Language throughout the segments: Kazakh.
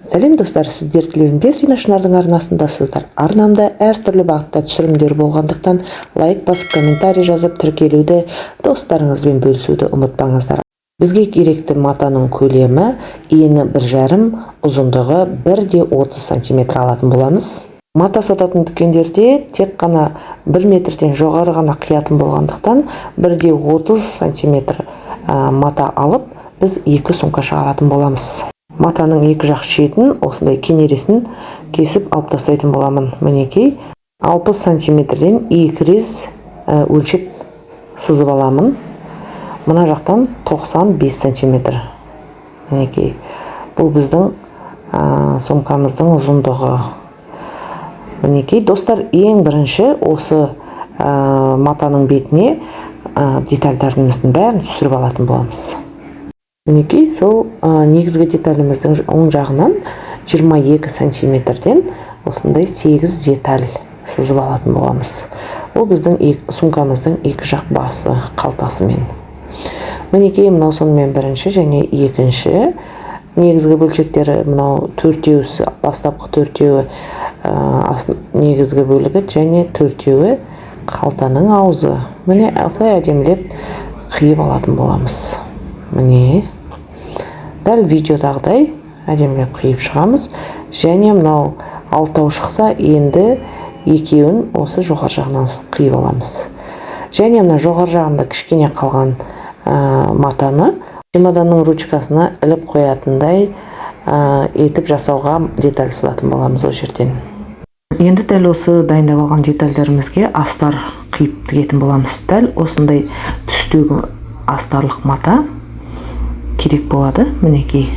Сәлем достар, сіздер Тілеуімбет Шынардың арнасындасыздар. Арнамда әртүрлі бағытта түсірімдер болғандықтан лайк басып, комментарий жазып, тіркелуді, достарыңызбен бөлісуді ұмытпаңыздар. Бізге керекті матаның көлемі ені 1,5, ұзындығы 1,30 см алатын боламыз. Мата сататын дүкендерде тек қана 1 метрден жоғары ғана қиятын болғандықтан 1,30 см мата алып, біз 2 сумка шығаратын боламыз. Матаның екі жақ шетін осындай кенересін кесіп алып тастайтын боламын. Мінекей 60 сантиметрден 2 рез өлшеп сызып аламын. Мына жақтан 95 сантиметр. Мінекей бұл біздің сумкамыздың ұзындығы. Мінекей достар, ең бірінші осы матаның бетіне детальдарымыздың бәрін түсіріп алатын боламыз. Мінекей сол негізгі деталіміздің оң жағынан 22 сантиметрден осындай 8 деталь сызып алатын боламыз. Ол біздің сумкамыздың екі жақ басы қалтасымен. Мінекей мынау сонымен бірінші және екінші негізгі бөлшектері мынау төртеуісі, бастапқы төртеуі негізгі бөлігі және төртеуі қалтаның аузы. Міне осылай әдемілеп қиып алатын боламыз. Міне дәл видеодағыдай әдемілеп қиып шығамыз. Және мынау алтау шықса, енді екеуін осы жоғар жағынан қиып аламыз. Және мына жоғар жағында кішкене қалған матаны чемоданның ручкасына іліп қоятындай етіп жасауға деталь сызатын боламыз ол жерден. Енді дәл осы дайындап алған детальдерімізге астар қиып тігетін боламыз. Дәл осындай түстегі астарлық мата керек болады. Мінекей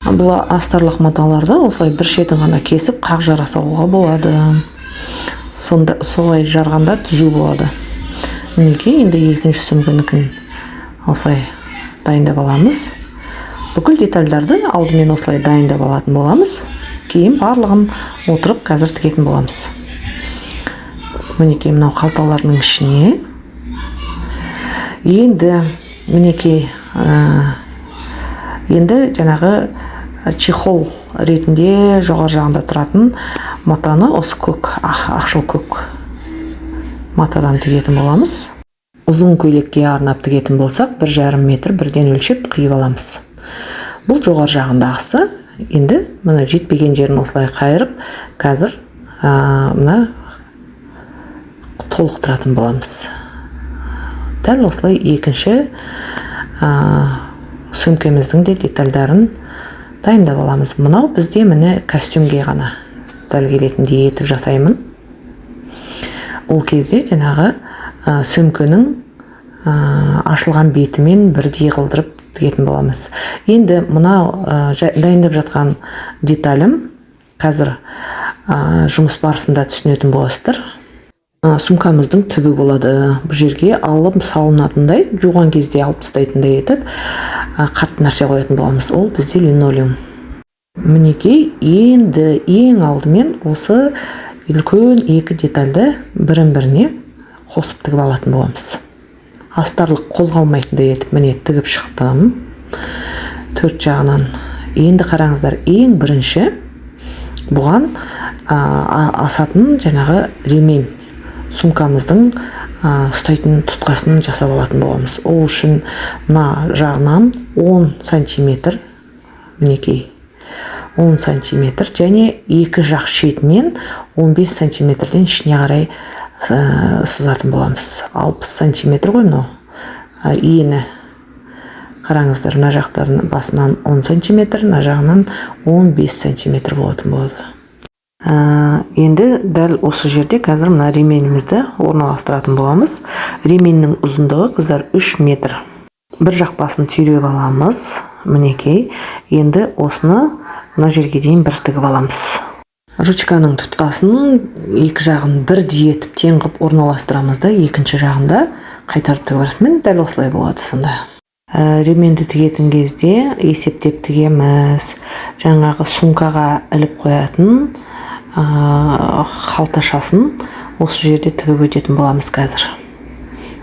бұл астарлық маталарды осылай бір шетін ғана кесіп қақ жара салуға болады. Солай жарғанда түзу болады. Мінекей енді екінші сүмкінікін осылай дайындап аламыз. Бүкіл детальдарды алдымен осылай дайындап алатын боламыз. Кейін барлығын отырып қазір тігетін боламыз. Мінекей мынау қалталардың ішіне. Енді жаңағы чехол ретінде жоғар жағында тұратын матаны осы көк, ақшыл көк матадан тігетін боламыз. Ұзын көйлекке арнап тігетін болсақ, 1,5 метр бірден өлшеп қиып аламыз. Бұл жоғар жағындағысы. Енді мына жетпеген жерін осылай қайырып, қазір мына толықтыратын боламыз. Дәл осылай екінші сөмкеміздің де детальдарын дайындап аламыз. Мынау бізде міне костюмге ғана дәл келетіндей етіп жасаймын. Ол кезде жаңағы сөмкенің ашылған бетімен бірдей қылдырып тігетін боламыз. Енді мынау дайындап жатқан деталім қазір жұмыс барысында түсінетін боласыздар. Сумкамыздың түбі болады. Бұл жерге алып салынатындай, жуған кезде алып тастайтындай етіп қатты нәрсе қоятын боламыз. Ол бізде линолеум. Мінекей енді ең алдымен осы үлкен екі детальді бірін-біріне қосып тігіп алатын боламыз. Астарлық қозғалмайтындай етіп міне тігіп шықтым. Төрт жағынан. Енді қараңыздар, ең бірінші бұған асатын жаңағы ремень, сумкамыздың ұстайтын тұтқасын жасап алатын боламыз. Ол үшін мына жағынан 10 сантиметр, мінекей 10 сантиметр және екі жақ шетінен 15 сантиметрден ішіне қарай сызатын боламыз. 60 сантиметр ғой мынау ені. Қараңыздар, мына жақтарын басынан 10 сантиметр, мына жағынан 15 сантиметр болатын болады. Енді дәл осы жерде қазір мына ременімізді орналастыратын боламыз. Ременнің ұзындығы қыздар 3 метр. Бір жақ басын түйреп аламыз. Мінекей, енді осыны мына жерге дейін бір тігіп аламыз. Ручканың тұтқасын екі жағын бірдей етіп тең қылып орналастырамыз да, екінші жағында қайтарып тігіп аламыз. Міне дәл осылай болады сонда. Ременді тігетін кезде есептеп тігеміз. Жаңағы сумкаға іліп қоятын қалташасын осы жерде тігіп өтетін боламыз қазір.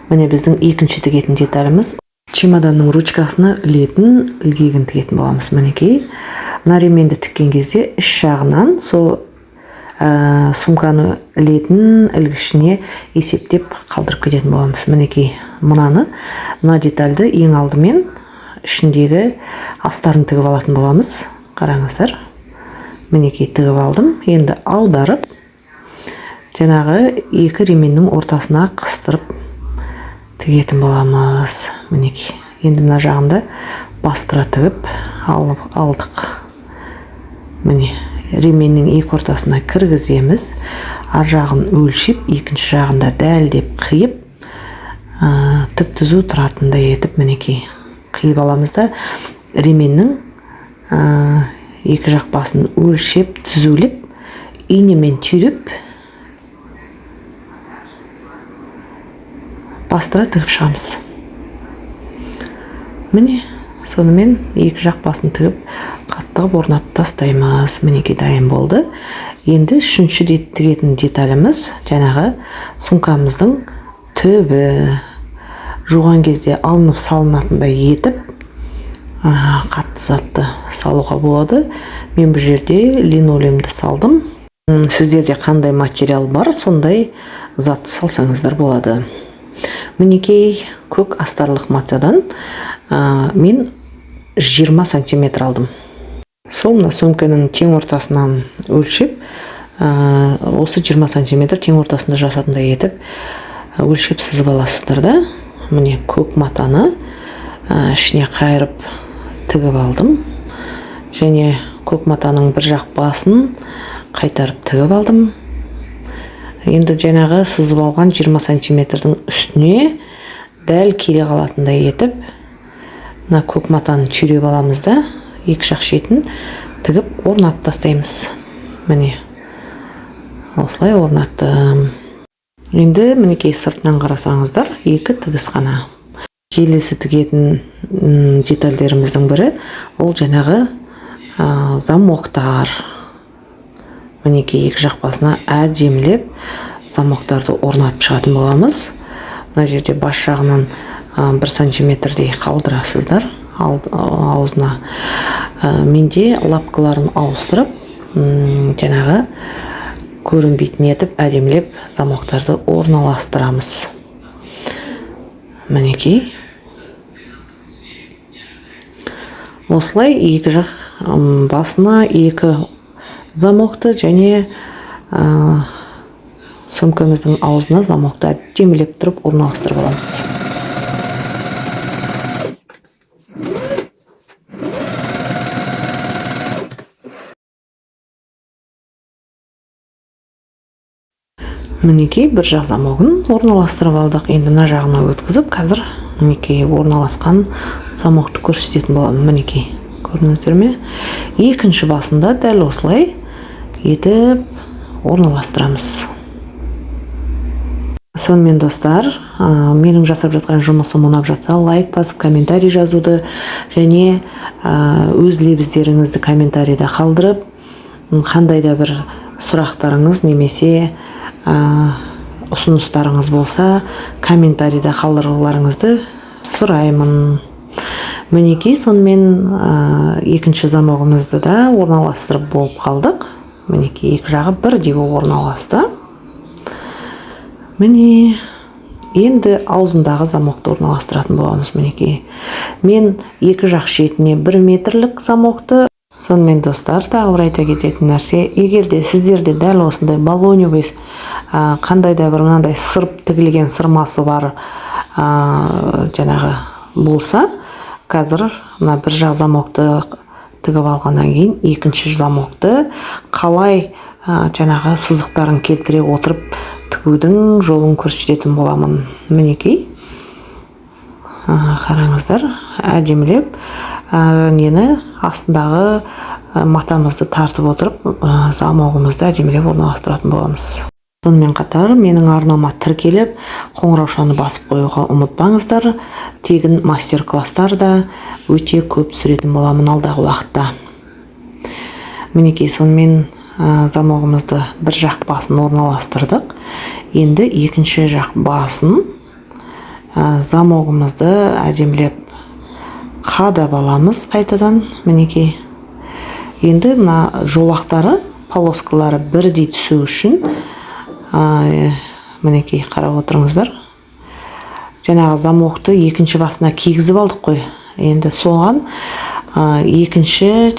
Міне біздің екінші тігетін деталіміз чемоданның ручкасына ілетін ілгегін тігетін боламыз. Мінекей мына ременді тіккен кезде іш жағынан сол сумканы ілетін ілгішіне есептеп қалдырып кететін боламыз. Мінекей мына детальды ең алдымен ішіндегі астарын тігіп алатын боламыз. Қараңыздар. Мінекей тігіп алдым. Енді аударып, жаңағы екі ременнің ортасына қыстырып тігетін боламыз. Мінекей. Енді мына жағында бастыра тігіп алдық. Міне, ременнің екі ортасына кіргіземіз. Ар жағын өлшеп, екінші жағында дәлдеп қиып, түп-түзу тұратындай етіп, мінекей қиып аламыз да, ременнің екі жақ басын өлшеп, түзулеп, инемен түйреп, бастыра тігіп шығамыз. Міне, сонымен екі жақ басын тігіп, қаттығып орнатып тастаймыз. Мінекей дайын болды. Енді үшінші тігетін деталіміз жаңағы сумкамыздың түбі. Жуған кезде алынып салынатындай етіп, қатты затты салуға болады. Мен бұл жерде линолеумды салдым. Сіздерде қандай материал бар, сондай затты салсаңыздар болады. Мінекей көк астарлық матадан мен 20 сантиметр алдым. Сол мына сумканың тең ортасынан өлшеп, осы 20 сантиметр тең ортасында жасатындай етіп, өлшеп сызып аласыздар да. Міне көк матаны ішіне қайырып тігіп алдым. Және көк матаның бір жақ басын қайтарып тігіп алдым. Енді жаңағы сызып алған 20 сантиметрдің үстіне дәл келе қалатындай етіп, мына көк матаны түйреп аламыз да, екі жақ шетін тігіп орнатып тастаймыз. Міне, осылай орнаттым. Енді мінекей сыртынан қарасаңыздар, екі тігіс қана. Келесі тігетін детальдеріміздің бірі, ол жаңағы замоктар. Мінекей екі жақ басына әдемілеп замоктарды орнатып шығатын боламыз. Мына жерде бас жағынан 1 сантиметрдей қалдырасыздар аузына. Менде лапкаларын ауыстырып, жаңағы көрінбейтін етіп, әдемілеп замоктарды орналастырамыз. Мінекей. Осылай екі жақ басына екі замокты және сумкамыздың аузына замокты әдемілеп тұрып орналастырып аламыз. Мінекей бір жақ замогын орналастырып алдық. Енді мына жағына өткізіп, қазір мінекей орналасқан замокты көрсететін боламын. Мінекей, көрдіңіздер ме? Екінші басында дәл осылай етіп орналастырамыз. Сонымен достар, менің жасап жатқан жұмысым ұнап жатса, лайк басып, комментарий жазуды және өз лебіздеріңізді комментарийда қалдырып, қандай да бір сұрақтарыңыз немесе ұсыныстарыңыз болса, комментарийда қалдыруларыңызды сұраймын. Мінекей, сонымен екінші замогымызды да орналастырып болып қалдық. Мінекей, екі жағы бірдей орналасты. Міне, енді аузындағы замокты орналастыратын боламыз. Мінекей, мен екі жақ шетіне 1 метрлік замокты. Сонымен достар, тағы бір айта кететін нәрсе, егер де сіздерде дәл осындай балоневый қандай да бір мынандай сырып тігілген сырмасы бар жаңағы болса, қазір мына бір жақ замокты тігіп алғаннан кейін екінші замокты қалай жаңағы сызықтарын келтіре отырып тігудің жолын көрсететін боламын. Мінекей, қараңыздар, әдемілеп нені астындағы матамызды тартып отырып, замогымызды әдемілеп орналастыратын боламыз. Сонымен қатар, менің арнама тіркеліп, қоңыраушаны басып қоюға ұмытпаңыздар. Тегін мастер-класстар да өте көп түсіретін боламын алдағы уақытта. Мінекей, сонымен замогымызды бір жақ басын орналастырдық. Енді екінші жақ басын замогымызды әдемілеп қадап аламыз қайтадан. Мінекей, Енді мына жолақтары, полоскалары бірдей түсу үшін мінекей қарап отырыңыздар. Жаңағы замокты екінші басына кигізіп алдық қой. Енді соған екінші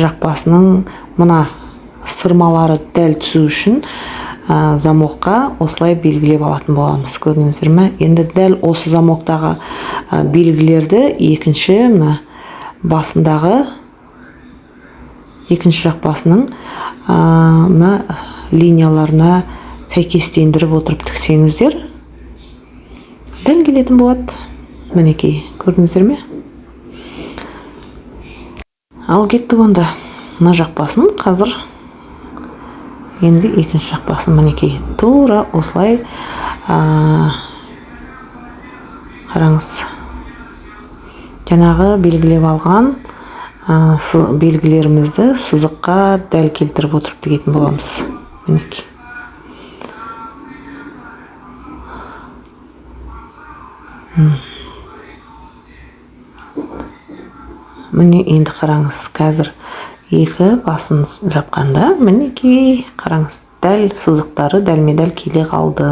жақ басының мына сырмалары дәл түсу үшін замокқа осылай белгілеп алатын боламыз. Көрдіңіздер ме? Енді дәл осы замоктағы белгілерді екінші мына басындағы екінші жақ басының мына линияларына сәйкестендіріп отырып тіксеңіздер дәл келетін болады. Мінекей, көрдіңіздер ме? Ал кеттік онда. Мына жақ басын қазір енді екінші жақ басын мінекей тура осылай қараңыз. Жаңағы белгілеп алған белгілерімізді сызыққа дәл келтіріп отырып тігетін боламыз. Мінекей. Міне енді қараңыз, қазір екі басын жапқанда мінекей қараңыз, дәл сызықтары дәлме-дәл келе қалды.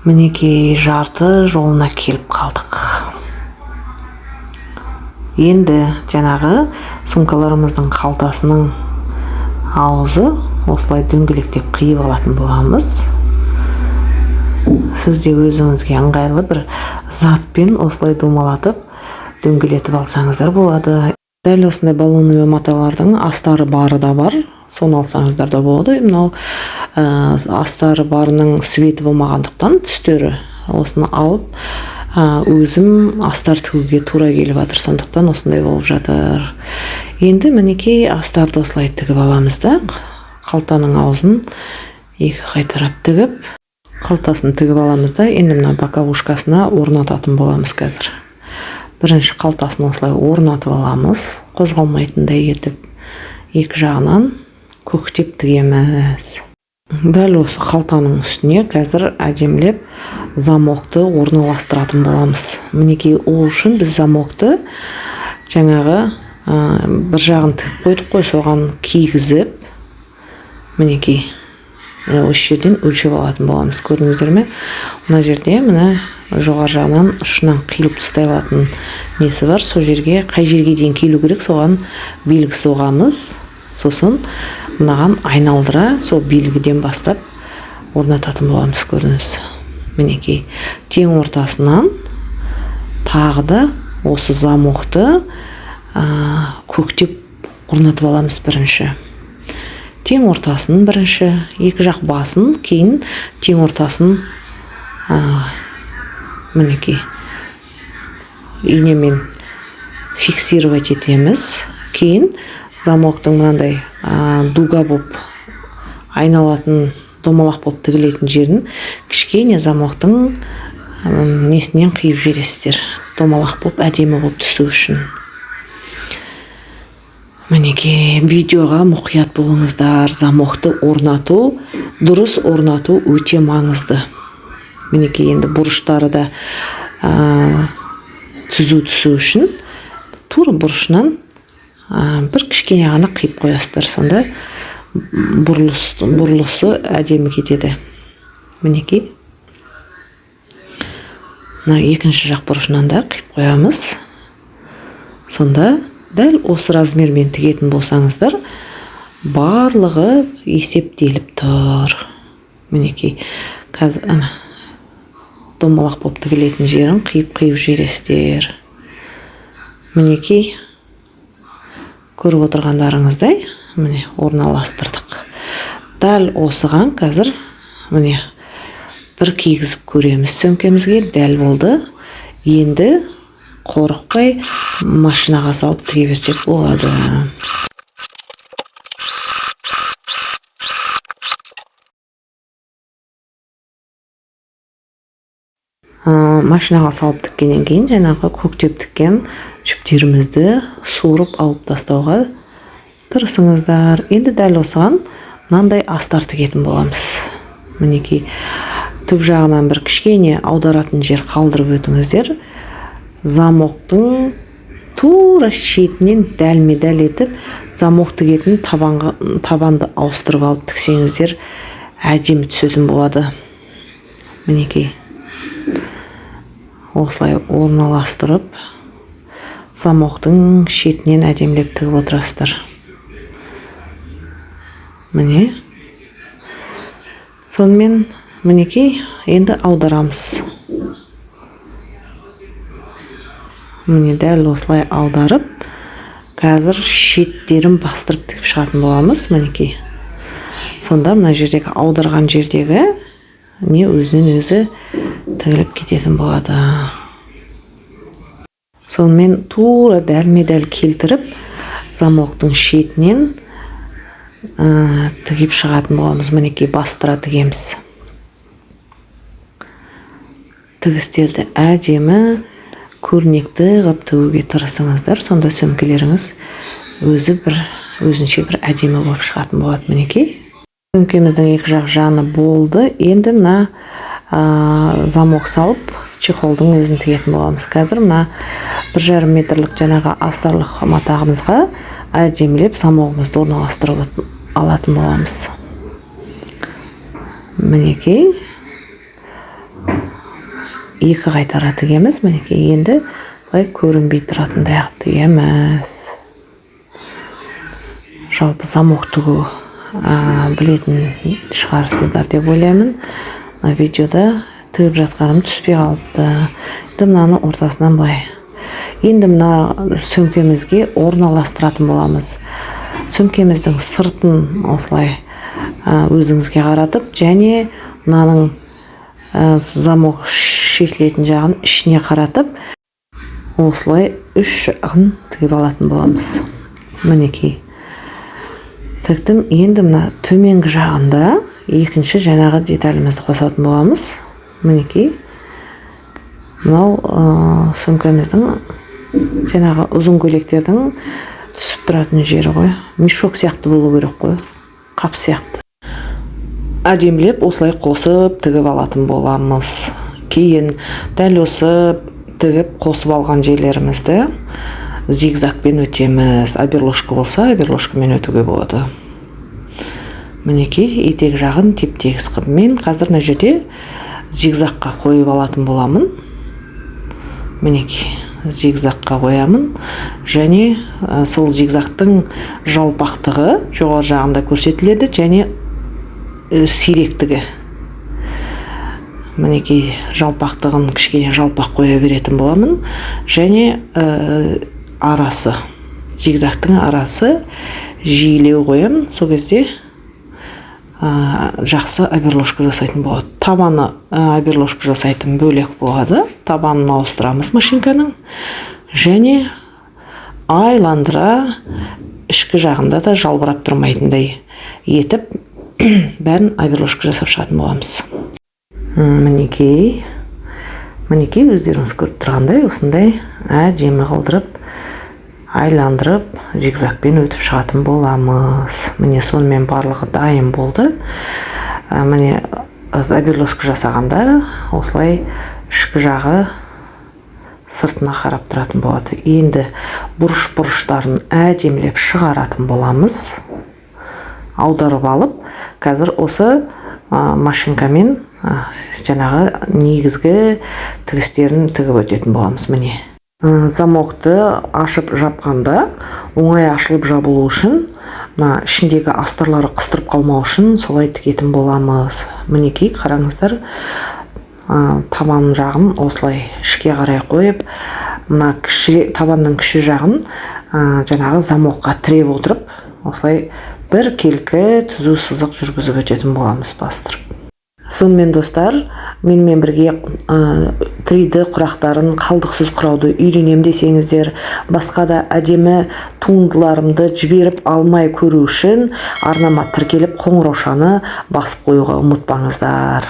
Мінекей жарты жолына келіп қалдық. Енді жаңағы сумкаларымыздың қалтасының аузы осылай дөңгелектеп қиып алатын боламыз. Сіз де өзіңізге ыңғайлы бір затпен осылай домалатып дөңгелетіп алсаңыздар болады. Дәл осындай баллонный маталардың астары бары да бар. Соны алсаңыздар да болады. Мынау астары барының светі болмағандықтан түстері осыны алып өзім астар тігуге тура келіп жатыр. Сондықтан осындай болып жатыр. Енді мінекей астарды осылай тігіп аламыз да, қалтаның аузын екі қайтарап тігіп қалтасын тігіп аламыз да, енді мына боковушкасына орнататын боламыз қазір. Бірінші қалтасын осылай орнатып аламыз, қозғалмайтындай етіп екі жағынан көктеп тігеміз. Дәл осы қалтаның үстіне қазір әдемілеп замокты орналастыратын боламыз. Мінекей ол үшін біз замокты жаңағы бір жағын тігіп қойдық қой, соған кигізіп мінекей осы жерден өлшеп алатын боламыз. Көрдіңіздер ме? Мына жерде мына жоғары жағынан ұшынан қиылып тастай алатын несі бар. Сол жерге қай жерге дейін келу керек, соған белгі соғамыз. Сосын мынаған айналдыра сол белгіден бастап орнататын боламыз. Көрдіңіз. Мінекей тең ортасынан тағы да осы замокты көктеп орнатып аламыз бірінші. Тең ортасын бірінші, екі жақ басын, кейін тең ортасын мінекей инемен фиксировать етеміз. Кейін замоктың мынандай дуга боп айналатын, домалақ боп тігілетін жерін кішкене замоктың несінен қиып жібересіздер. Домалақ боп әдемі боп түсу үшін. Мінекей видеоға мұқият болыңыздар. Замокты орнату, дұрыс орнату өте маңызды. Мінекей енді бұрыштары да түзу түсу үшін тура бұрышынан бір кішкене ғана қиып қоясыздар. Сонда бұрылысы әдемі кетеді. Мінекей. Мына екінші жақ бұрышынан да қиып қоямыз. Сонда дәл осы размермен тігетін болсаңыздар, барлығы есептеліп тұр. Мінекей, қазір домалақ боп тігілетін жерін қиып жібересіздер. Мінекей, көріп отырғандарыңыздай, міне орналастырдық. Дәл осыған қазір міне бір кигізіп көреміз сөмкемізге. Дәл болды. Енді қорықпай машинаға салып тіге берсек болады. Машинаға салып тіккеннен кейін жаңағы көктеп тіккен жіптерімізді суырып алып тастауға тырысыңыздар. Енді дәл осыған мынандай астар тігетін боламыз. Мінекей түп жағынан бір кішкене аударатын жер қалдырып өтіңіздер. Замоктың тура шетінен дәлме-дәл етіп замок тігетін табанды ауыстырып алып тіксеңіздер әдемі түсетін болады. Мінекей. Осылай орналастырып замоктың шетінен әдемілеп тігіп отырасыздар. Міне. Сонымен мінекей енді аударамыз. Міне дәл осылай аударып, қазір шеттерін бастырып тігіп шығатын боламыз. Мінекей. Сонда мына жердегі аударған жердегі не өзінен өзі тігіліп кететін болады. Сонымен тура дәлме-дәл келтіріп, замоктың шетінен тігіп шығатын боламыз. Мінекей бастыра тігеміз. Тігістерді әдемі көрнекті ғып тігуге тырысыңыздар. Сонда сөмкелеріңіз өзінше бір әдемі болып шығатын болады. Мінекей. Сөмкеміздің екі жақ жаны болды. Енді мына замок салып, чехолдың өзін тігетін боламыз. Қазір мына 1,5 метрлік жаңағы астарлық матағымызға әдемілеп замогымызды орналастырып алатын боламыз. Мінекей. Екі қайтара тігеміз. Мінекей. Енді бұлай көрінбей тұратындай қылып тігеміз. Жалпы замок тігу білетін шығарсыздар деп ойлаймын. Мына видеода тігіп жатқаным түспей қалыпты. Енді мынаны ортасынан былай. Енді мына сөмкемізге орналастыратын боламыз. Сөмкеміздің сыртын осылай өзіңізге қаратып, және мынаның замок шешілетін жағын ішіне қаратып, осылай үш жағын тігіп алатын боламыз. Мінекей. Тіктім. Енді мына төменгі жағында екінші жаңағы деталімізді қосатын боламыз. Мінекей. Мынау сөмкеміздің жаңағы ұзын көйлектердің түсіп тұратын жері ғой. Мешок сияқты болу керек қой. Қап сияқты. Әдемілеп осылай қосып тігіп алатын боламыз. Кейін дәл осы тігіп қосып алған жерлерімізді зигзагпен өтеміз. Аберложка болса, аберложкамен өтуге болады. Мінекей, етек жағын теп-тегіс қып. Мен қазір мына жерде зигзагқа қойып алатын боламын. Мінекей, зигзагқа қоямын. Және сол зигзагтың жалпақтығы жоғары жағында көрсетіледі, және сиректігі. Мінекей, жалпақтығын кішкене жалпақ қоя беретін боламын. Және арасы, зигзагтың арасы жиілеу қоямын. Сол кезде жақсы аберложка жасайтын болады. Табаны аберложка жасайтын бөлек болады. Табанын ауыстырамыз машинканың. Және айландыра ішкі жағында да жалбырап тұрмайтындай етіп, бәрін аберложка жасап шығатын боламыз. Мінекей. Мінекей, өздеріңіз көріп тұрғандай, осындай әдемі қылдырып, айландырып, зигзагпен өтіп шығатын боламыз. Міне сонымен барлығы дайын болды. Міне аберложка жасағанда осылай ішкі жағы сыртына қарап тұратын болады. Енді бұрыш-бұрыштарын әдемілеп шығаратын боламыз. Аударып алып, қазір осы машинкамен жаңағы негізгі тігістерін тігіп өтетін боламыз. Міне. Замокты ашып жапқанда оңай ашылып жабылу үшін, мына ішіндегі астарлары қыстырып қалмау үшін солай тігетін боламыз. Мінекей, қараңыздар, табан жағын осылай ішке қарай қойып, мына табанның кіші жағын жаңағы замокқа тіреп отырып, осылай бір келкі түзу сызық жүргізіп өтетін боламыз бастырып. Сонымен достар, менімен бірге 3D құрақтарын қалдықсыз құрауды үйренем десеңіздер, басқа да әдемі туындыларымды жіберіп алмай көру үшін арнама тіркеліп қоңыраушаны басып қоюға ұмытпаңыздар.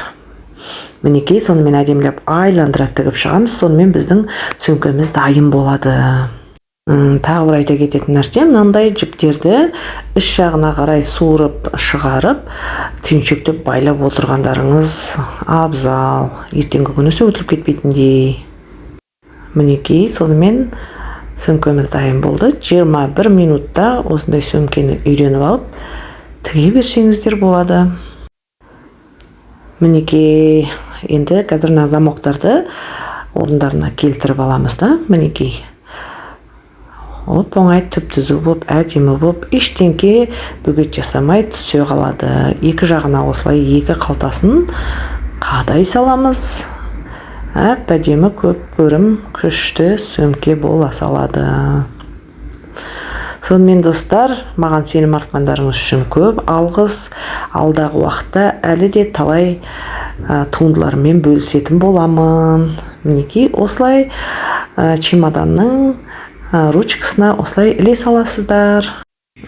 Мінекей, сонымен әдемілеп айландыра тігіп шығамыз. Сонымен біздің сөмкеміз дайын болады. Тағы бір айта кететін нәрсе, мынандай жіптерді іш жағына қарай суырып шығарып, түйіншектеп байлап отырғандарыңыз абзал, ертеңгі күні сөйтіліп кетпейтіндей. Мінекей, сонымен сөмкеміз дайын болды. 21 минутта осындай сөмкені үйреніп алып тіге берсеңіздер болады. Мінекей, енді қазір мына замоктарды орындарына келтіріп аламыз да. Мінекей. Оңай түп-түзу болып, әдемі болып, ештеңке бөгет жасамай түсе қалады. Екі жағына осылай екі қалтасын қадай саламыз. Әдемі көп көрім күшті сөмке бола салады. Сонымен достар, маған сенім артқандарыңыз үшін көп алғыс. Алдағы уақытта әлі де талай туындылармен бөлісетін боламын. Мінекей, осылай чемоданның ручкасына осылай іле саласыздар.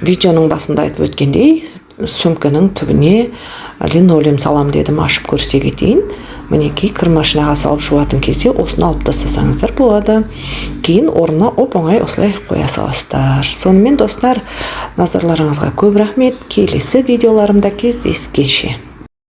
Видеоның басында айтып өткендей, сөмкенің түбіне линолеум салам дедім, ашып көрсе кетейін. Мінекей, кір машинаға салып жуатын кезде осыны алып тастасаңыздар болады. Кейін орнына оп-оңай осылай қоя саласыздар. Сонымен достар, назарларыңызға көп рахмет. Келесі видеоларымда кездескенше.